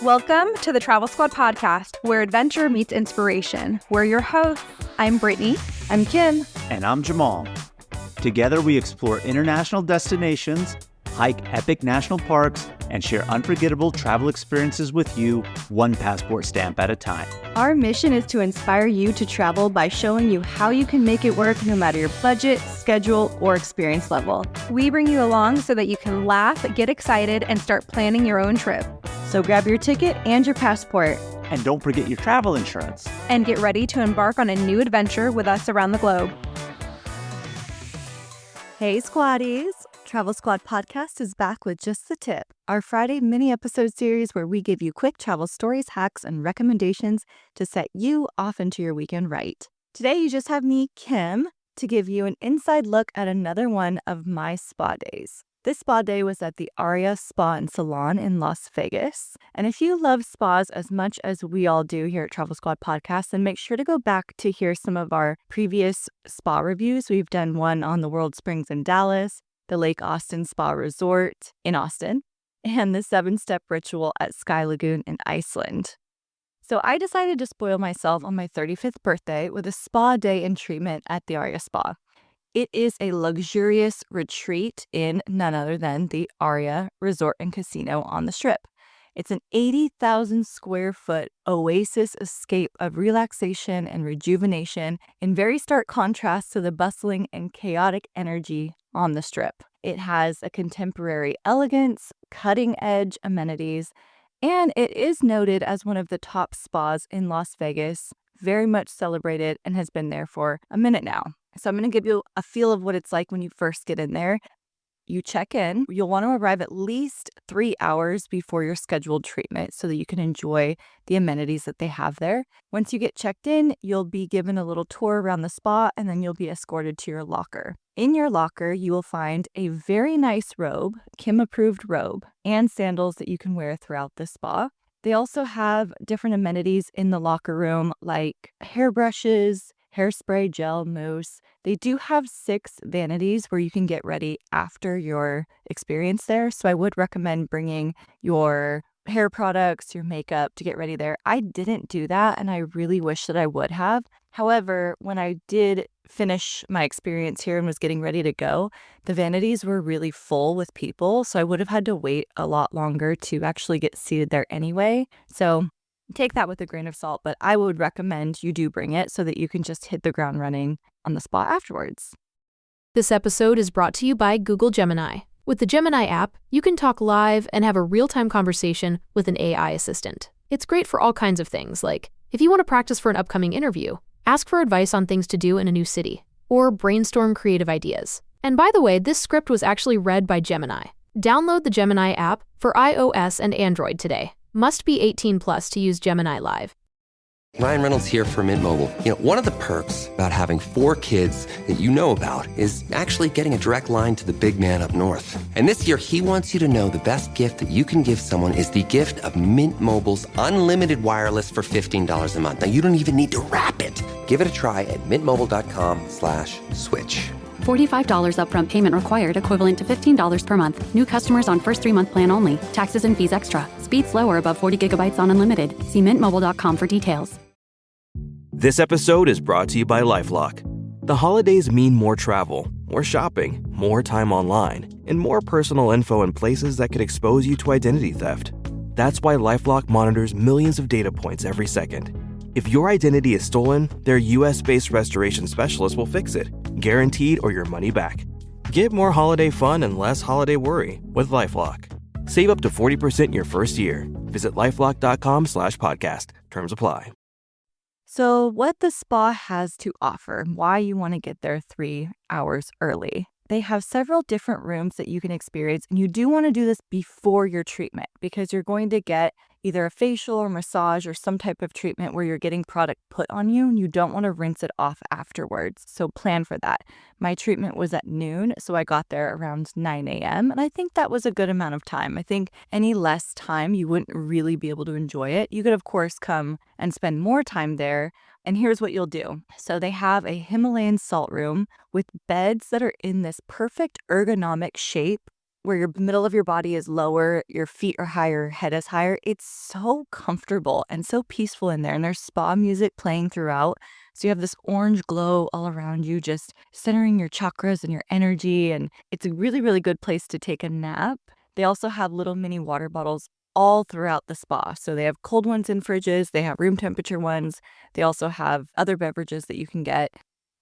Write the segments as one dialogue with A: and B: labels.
A: Welcome to the Travel Squad podcast, where adventure meets inspiration. We're your hosts. I'm Brittany.
B: I'm Kim.
C: And I'm Jamal. Together we explore international destinations, hike epic national parks, and share unforgettable travel experiences with you, one passport stamp at a time.
B: Our mission is to inspire you to travel by showing you how you can make it work no matter your budget, schedule, or experience level.
A: We bring you along so that you can laugh, get excited, and start planning your own trip.
B: So grab your ticket and your passport.
C: And don't forget your travel insurance.
A: And get ready to embark on a new adventure with us around the globe.
B: Hey Squaddies! Travel Squad Podcast is back with Just the Tip, our Friday mini episode series where we give you quick travel stories, hacks, and recommendations to set you off into your weekend right. Today you just have me, Kim, to give you an inside look at another one of my spa days. This spa day was at the Aria Spa and Salon in Las Vegas. And if you love spas as much as we all do here at Travel Squad Podcast, then make sure to go back to hear some of our previous spa reviews. We've done one on the World Springs in Dallas, the Lake Austin Spa Resort in Austin, and the 7-step ritual at Sky Lagoon in Iceland. So I decided to spoil myself on my 35th birthday with a spa day and treatment at the Aria Spa. It is a luxurious retreat in none other than the Aria Resort and Casino on the Strip. It's an 80,000 square foot oasis escape of relaxation and rejuvenation in very stark contrast to the bustling and chaotic energy on the Strip. It has a contemporary elegance, cutting-edge amenities, and it is noted as one of the top spas in Las Vegas, very much celebrated and has been there for a minute now. So I'm going to give you a feel of what it's like when you first get in there. You check in. You'll want to arrive at least 3 hours before your scheduled treatment so that you can enjoy the amenities that they have there. Once you get checked in, you'll be given a little tour around the spa and then you'll be escorted to your locker. In your locker, you will find a very nice robe, Kim-approved robe, and sandals that you can wear throughout the spa. They also have different amenities in the locker room like hairbrushes, hairspray, gel, mousse. They do have 6 vanities where you can get ready after your experience there. So I would recommend bringing your hair products, your makeup to get ready there. I didn't do that and I really wish that I would have. However, when I did finish my experience here and was getting ready to go, the vanities were really full with people. So I would have had to wait a lot longer to actually get seated there anyway. So take that with a grain of salt, but I would recommend you do bring it so that you can just hit the ground running on the spa afterwards.
D: This episode is brought to you by Google Gemini. With the Gemini app, you can talk live and have a real-time conversation with an AI assistant. It's great for all kinds of things, like if you want to practice for an upcoming interview, ask for advice on things to do in a new city, or brainstorm creative ideas. And by the way, this script was actually read by Gemini. Download the Gemini app for iOS and Android today. Must be 18 plus to use Gemini Live.
E: Ryan Reynolds here for Mint Mobile. You know, one of the perks about having 4 kids that you know about is actually getting a direct line to the big man up north. And this year, he wants you to know the best gift that you can give someone is the gift of Mint Mobile's unlimited wireless for $15 a month. Now, you don't even need to wrap it. Give it a try at mintmobile.com/switch.
F: $45 upfront payment required, equivalent to $15 per month. New customers on first 3-month plan only. Taxes and fees extra. Speed slower above 40 gigabytes on unlimited. See mintmobile.com for details.
G: This episode is brought to you by LifeLock. The holidays mean more travel, more shopping, more time online, and more personal info in places that could expose you to identity theft. That's why LifeLock monitors millions of data points every second. If your identity is stolen, their US-based restoration specialist will fix it, guaranteed or your money back. Get more holiday fun and less holiday worry with LifeLock. Save up to 40% your first year. Visit LifeLock.com/podcast. Terms apply.
B: So what the spa has to offer, why you want to get there 3 hours early. They have several different rooms that you can experience, and you do want to do this before your treatment because you're going to get either a facial or massage or some type of treatment where you're getting product put on you and you don't want to rinse it off afterwards. So plan for that. My treatment was at noon, so I got there around 9 a.m. and I think that was a good amount of time. I think any less time, you wouldn't really be able to enjoy it. You could, of course, come and spend more time there. And here's what you'll do. So they have a Himalayan salt room with beds that are in this perfect ergonomic shape where your middle of your body is lower, your feet are higher, head is higher. It's so comfortable and so peaceful in there. And there's spa music playing throughout. So you have this orange glow all around you, just centering your chakras and your energy. And it's a really, really good place to take a nap. They also have little mini water bottles all throughout the spa. So they have cold ones in fridges, they have room temperature ones. They also have other beverages that you can get.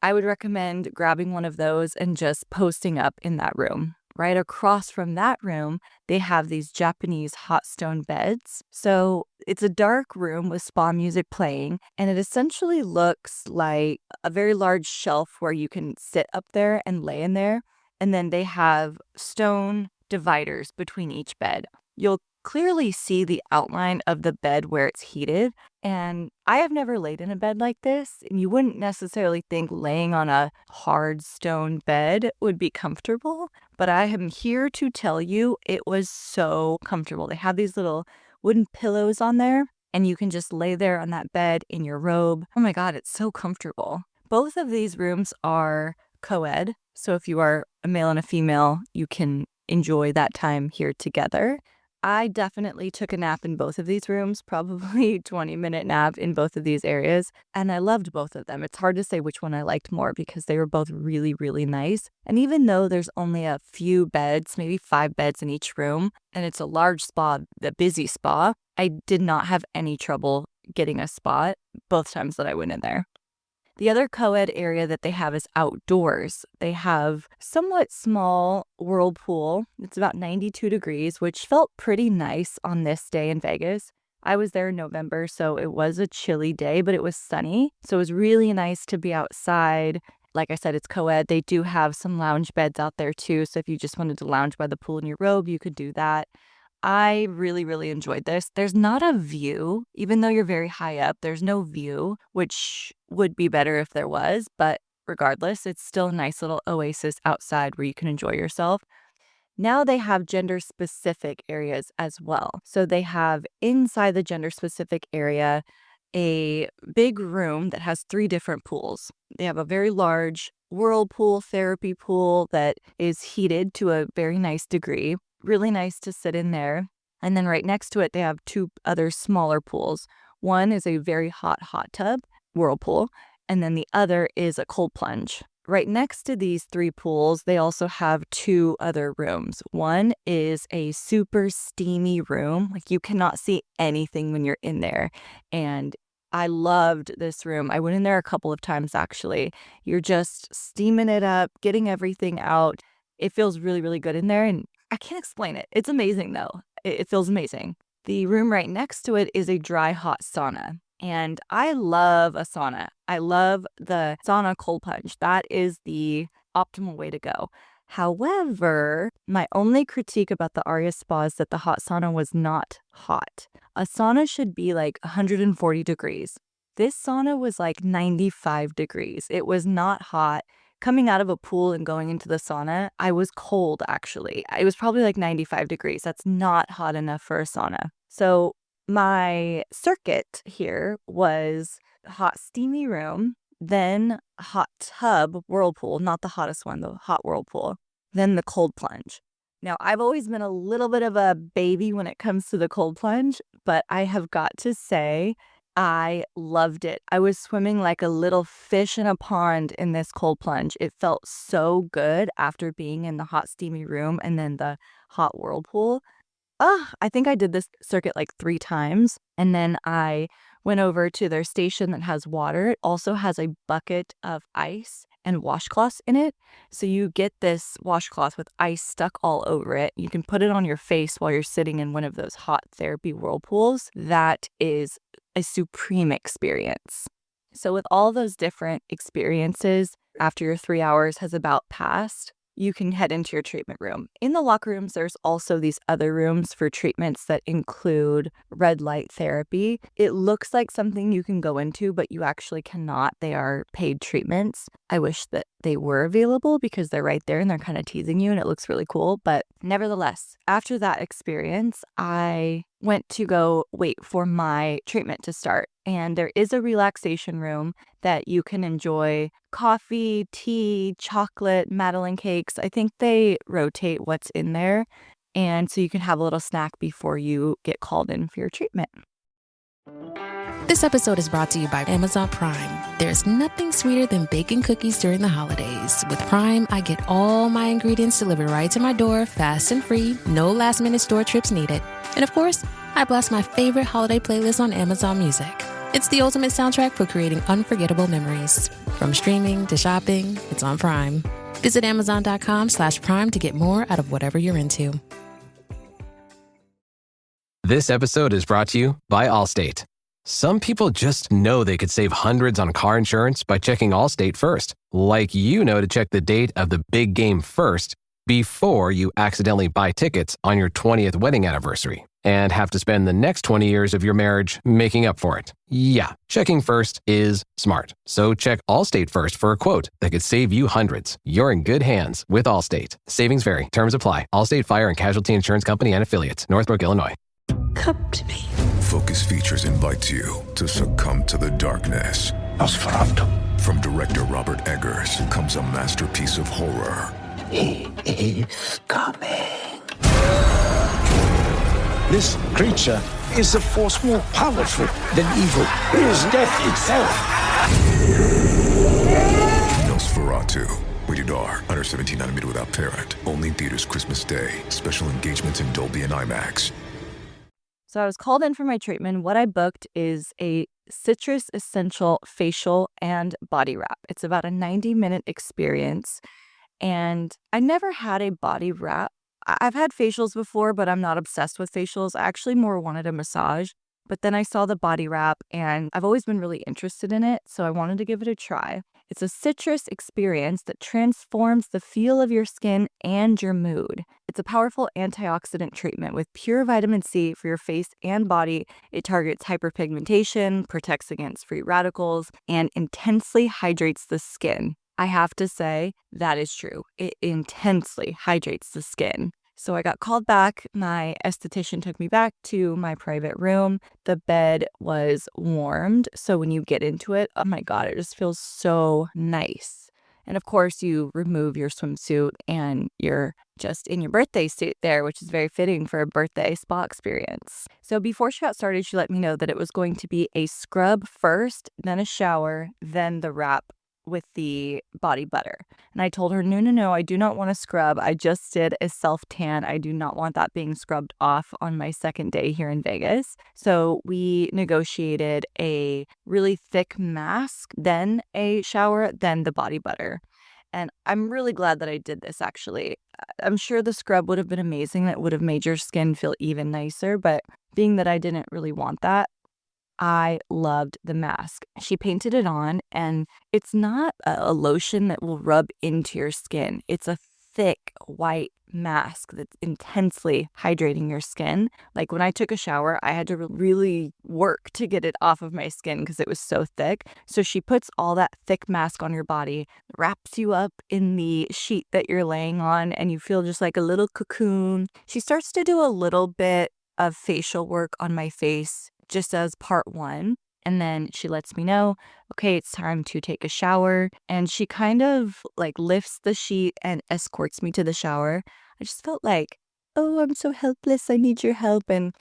B: I would recommend grabbing one of those and just posting up in that room. Right across from that room, they have these Japanese hot stone beds. So it's a dark room with spa music playing, and it essentially looks like a very large shelf where you can sit up there and lay in there. And then they have stone dividers between each bed. You'll clearly see the outline of the bed where it's heated. And I have never laid in a bed like this, and you wouldn't necessarily think laying on a hard stone bed would be comfortable, but I am here to tell you it was so comfortable. They have these little wooden pillows on there, and you can just lay there on that bed in your robe. Oh my God, it's so comfortable. Both of these rooms are co-ed, so if you are a male and a female, you can enjoy that time here together. I definitely took a nap in both of these rooms, probably 20-minute nap in both of these areas, and I loved both of them. It's hard to say which one I liked more because they were both really, really nice. And even though there's only a few beds, maybe 5 beds in each room, and it's a large spa, the busy spa, I did not have any trouble getting a spot both times that I went in there. The other co-ed area that they have is outdoors. They have somewhat small whirlpool. It's about 92 degrees, which felt pretty nice on this day in Vegas. I was there in November, so it was a chilly day, but it was sunny. So it was really nice to be outside. Like I said, it's co-ed. They do have some lounge beds out there too. So if you just wanted to lounge by the pool in your robe, you could do that. I really, really enjoyed this. There's not a view, even though you're very high up, there's no view, which would be better if there was. But regardless, it's still a nice little oasis outside where you can enjoy yourself. Now they have gender-specific areas as well. So they have inside the gender-specific area a big room that has 3 different pools. They have a very large whirlpool therapy pool that is heated to a very nice degree. Really nice to sit in there. And then right next to it, they have 2 other smaller pools. One is a very hot tub, whirlpool, and then the other is a cold plunge. Right next to these 3 pools, they also have 2 other rooms. One is a super steamy room. Like you cannot see anything when you're in there. And I loved this room. I went in there a couple of times actually. You're just steaming it up, getting everything out. It feels really, really good in there. And I can't explain it. It's amazing though. It feels amazing. The room right next to it is a dry hot sauna. And I love a sauna. I love the sauna cold plunge. That is the optimal way to go. However, my only critique about the Aria spa is that the hot sauna was not hot. A sauna should be like 140 degrees. This sauna was like 95 degrees. It was not hot. Coming out of a pool and going into the sauna, I was cold actually. It was probably like 95 degrees. That's not hot enough for a sauna. So my circuit here was hot steamy room, then hot tub whirlpool, not the hottest one, the hot whirlpool, then the cold plunge. Now, I've always been a little bit of a baby when it comes to the cold plunge, but I have got to say, I loved it. I was swimming like a little fish in a pond in this cold plunge. It felt so good after being in the hot steamy room and then the hot whirlpool. I think I did this circuit like 3 times. And then I went over to their station that has water. It also has a bucket of ice and washcloths in it. So you get this washcloth with ice stuck all over it. You can put it on your face while you're sitting in one of those hot therapy whirlpools. That is a supreme experience. So with all those different experiences, after your 3 hours has about passed, you can head into your treatment room. In the locker rooms, there's also these other rooms for treatments that include red light therapy. It looks like something you can go into, but you actually cannot. They are paid treatments. I wish that they were available because they're right there and they're kind of teasing you and it looks really cool. But nevertheless, after that experience, I went to go wait for my treatment to start. And there is a relaxation room that you can enjoy coffee, tea, chocolate, Madeleine cakes. I think they rotate what's in there. And so you can have a little snack before you get called in for your treatment.
H: This episode is brought to you by Amazon Prime. There's nothing sweeter than baking cookies during the holidays. With Prime, I get all my ingredients delivered right to my door, fast and free, no last-minute store trips needed. And of course, I blast my favorite holiday playlist on Amazon Music. It's the ultimate soundtrack for creating unforgettable memories. From streaming to shopping, it's on Prime. Visit Amazon.com/Prime to get more out of whatever you're into.
I: This episode is brought to you by Allstate. Some people just know they could save hundreds on car insurance by checking Allstate first. Like you know to check the date of the big game first before you accidentally buy tickets on your 20th wedding anniversary and have to spend the next 20 years of your marriage making up for it. Yeah, checking first is smart. So check Allstate first for a quote that could save you hundreds. You're in good hands with Allstate. Savings vary. Terms apply. Allstate Fire and Casualty Insurance Company and Affiliates. Northbrook, Illinois.
J: Come to me.
K: Focus Features invites you to succumb to the darkness.
J: Nosferatu.
K: From director Robert Eggers comes a masterpiece of horror.
J: He is coming. This creature is a force more powerful than evil. It is death itself.
K: Nosferatu. Rated R. Under 17nm without parent. Only in theaters Christmas Day. Special engagements in Dolby and IMAX.
B: So I was called in for my treatment. What I booked is a citrus essential facial and body wrap. It's about a 90-minute experience. And I never had a body wrap. I've had facials before, but I'm not obsessed with facials. I actually more wanted a massage. But then I saw the body wrap and I've always been really interested in it. So I wanted to give it a try. It's a citrus experience that transforms the feel of your skin and your mood. It's a powerful antioxidant treatment with pure vitamin C for your face and body. It targets hyperpigmentation, protects against free radicals, and intensely hydrates the skin. I have to say, that is true. It intensely hydrates the skin. So I got called back. My esthetician took me back to my private room. The bed was warmed. So when you get into it, oh my God, it just feels so nice. And of course, you remove your swimsuit and you're just in your birthday suit there, which is very fitting for a birthday spa experience. So before she got started, she let me know that it was going to be a scrub first, then a shower, then the wrap with the body butter. And I told her, no, I do not want to scrub. I just did a self-tan. I do not want that being scrubbed off on my second day here in Vegas. So we negotiated a really thick mask, then a shower, then the body butter. And I'm really glad that I did this, actually. I'm sure the scrub would have been amazing. That would have made your skin feel even nicer. But being that I didn't really want that, I loved the mask. She painted it on, and it's not a lotion that will rub into your skin. It's a thick white mask that's intensely hydrating your skin. Like when I took a shower, I had to really work to get it off of my skin because it was so thick. So she puts all that thick mask on your body, wraps you up in the sheet that you're laying on, and you feel just like a little cocoon. She starts to do a little bit of facial work on my face just as part one. And then she lets me know, okay, it's time to take a shower. And she kind of like lifts the sheet and escorts me to the shower. I just felt like, oh, I'm so helpless. I need your help. And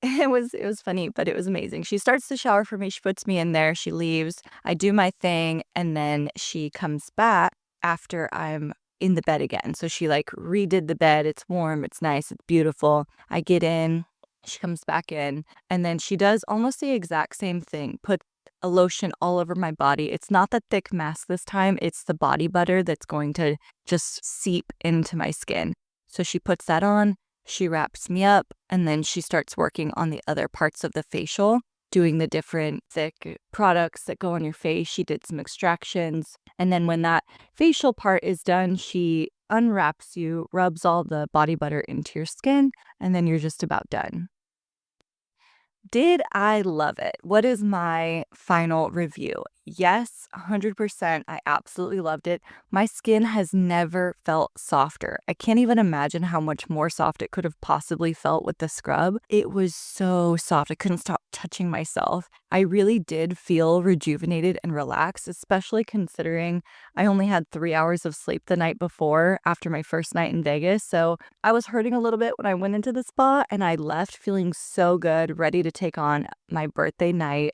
B: it was funny, but it was amazing. She starts the shower for me. She puts me in there. She leaves. I do my thing. And then she comes back after I'm in the bed again. So she like redid the bed. It's warm. It's nice. It's beautiful. I get in. She comes back in, and then she does almost the exact same thing. Put a lotion all over my body. It's not the thick mask this time. It's the body butter that's going to just seep into my skin. So she puts that on, she wraps me up, and then she starts working on the other parts of the facial, doing the different thick products that go on your face. She did some extractions. And then when that facial part is done, she unwraps you, rubs all the body butter into your skin, and then you're just about done. Did I love it? What is my final review? Yes, 100%. I absolutely loved it. My skin has never felt softer. I can't even imagine how much more soft it could have possibly felt with the scrub. It was so soft. I couldn't stop touching myself. I really did feel rejuvenated and relaxed, especially considering I only had 3 hours of sleep the night before after my first night in Vegas. So I was hurting a little bit when I went into the spa, and I left feeling so good, ready to take on my birthday night.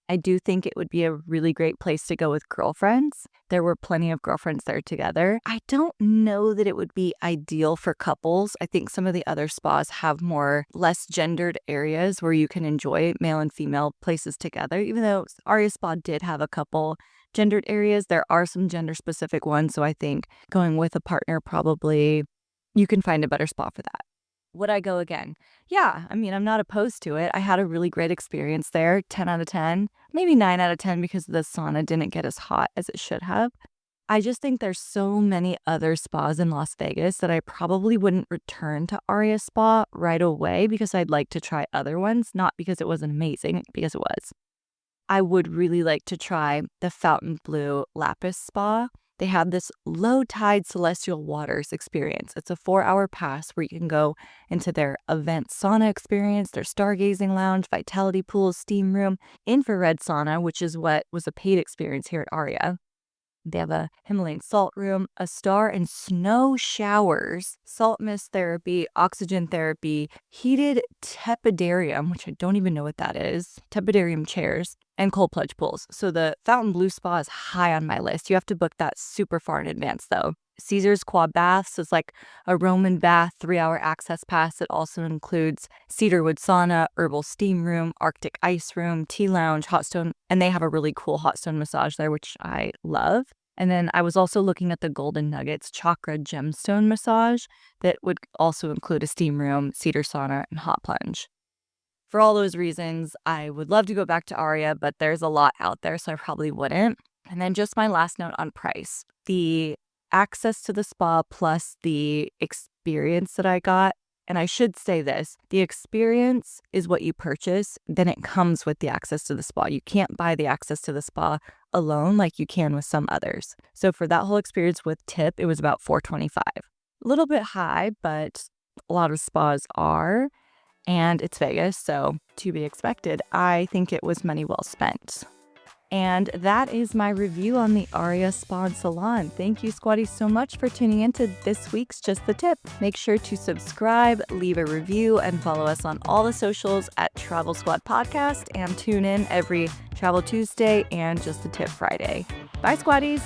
B: I do think it would be a really great place to go with girlfriends. There were plenty of girlfriends there together. I don't know that it would be ideal for couples. I think some of the other spas have less gendered areas where you can enjoy male and female places together. Even though Aria Spa did have a couple gendered areas, there are some gender specific ones. So I think going with a partner, probably you can find a better spa for that. Would I go again? Yeah, I mean, I'm not opposed to it. I had a really great experience there, 10 out of 10, maybe 9 out of 10 because the sauna didn't get as hot as it should have. I just think there's so many other spas in Las Vegas that I probably wouldn't return to Aria Spa right away because I'd like to try other ones, not because it wasn't amazing, because it was. I would really like to try the Fontainebleau Lapis Spa. They have this low tide celestial waters experience. It's a 4-hour pass where you can go into their event sauna experience, their stargazing lounge, vitality pool, steam room, infrared sauna, which is what was a paid experience here at Aria. They have a Himalayan salt room, a star and snow showers, salt mist therapy, oxygen therapy, heated tepidarium, which I don't even know what that is, tepidarium chairs, and cold plunge pools. So the Fontainebleau Spa is high on my list. You have to book that super far in advance, though. Caesar's Quad Baths is like a Roman bath 3-hour access pass. It also includes cedarwood sauna, herbal steam room, Arctic ice room, tea lounge, hot stone, and they have a really cool hot stone massage there, which I love. And then I was also looking at the Golden Nuggets chakra gemstone massage that would also include a steam room, cedar sauna, and hot plunge. For all those reasons, I would love to go back to Aria, but there's a lot out there, so I probably wouldn't. And then just my last note on price. The access to the spa plus the experience that I got, and I should say this, the experience is what you purchase, then it comes with the access to the spa. You can't buy the access to the spa alone like you can with some others. So for that whole experience with tip, it was about $425. A little bit high, but a lot of spas are. And it's Vegas, so to be expected. I think it was money well spent. And that is my review on the Aria Spa and Salon. Thank you, Squatties, so much for tuning into this week's Just the Tip. Make sure to subscribe, leave a review, and follow us on all the socials at Travel Squad Podcast, and tune in every Travel Tuesday and Just the Tip Friday. Bye, Squatties!